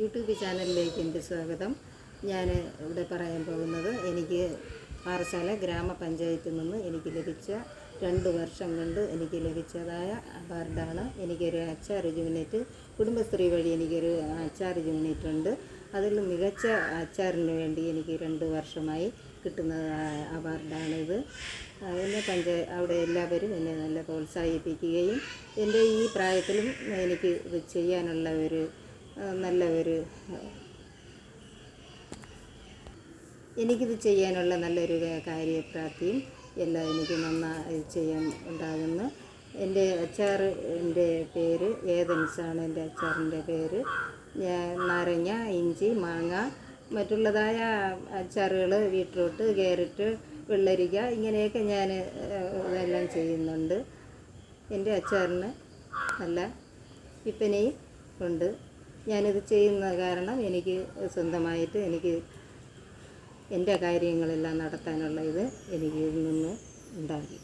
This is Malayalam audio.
യൂട്യൂബ് ചാനലിലേക്ക് എൻ്റെ സ്വാഗതം. ഞാൻ ഇവിടെ പറയാൻ പോകുന്നത് എനിക്ക് പാറശാല ഗ്രാമപഞ്ചായത്തിൽ നിന്ന് എനിക്ക് ലഭിച്ച 2 വർഷം കൊണ്ട് എനിക്ക് ലഭിച്ചതായ അവാർഡാണ്. എനിക്കൊരു HR യൂണിറ്റ് കുടുംബശ്രീ വഴി എനിക്കൊരു HR യൂണിറ്റ് ഉണ്ട്. അതിൽ മികച്ച HR-ന് വേണ്ടി എനിക്ക് 2 വർഷമായി കിട്ടുന്ന അവാർഡാണിത്. എന്നെ അവിടെ എല്ലാവരും എന്നെ നല്ല പ്രോത്സാഹിപ്പിക്കുകയും എൻ്റെ ഈ പ്രായത്തിലും എനിക്ക് ഇത് ചെയ്യാനുള്ള എനിക്കിത് ചെയ്യാനുള്ള നല്ലൊരു കാര്യപ്രാപ്തിയും എല്ലാം എനിക്ക് നന്നായി ചെയ്യാൻ ഉണ്ടാകുന്നു. എൻ്റെ HR-ൻ്റെ പേര് ഏതൻസാണ്. എൻ്റെ HR-ൻ്റെ പേര് നാരങ്ങ, ഇഞ്ചി, മാങ്ങ, മറ്റുള്ളതായ അച്ചാറുകൾ, ബീട്രൂട്ട്, ക്യാരറ്റ്, വെള്ളരിക്ക, ഇങ്ങനെയൊക്കെ ഞാൻ ഇതെല്ലാം ചെയ്യുന്നുണ്ട്. എൻ്റെ HR-ന് നല്ല വിൽപ്പനയും ഉണ്ട്. ഞാനിത് ചെയ്യുന്ന കാരണം എനിക്ക് സ്വന്തമായിട്ട് എനിക്ക് എൻ്റെ കാര്യങ്ങളെല്ലാം നടത്താനുള്ള ഇത് എനിക്ക് ഇതിൽ നിന്ന് ഉണ്ടാക്കി.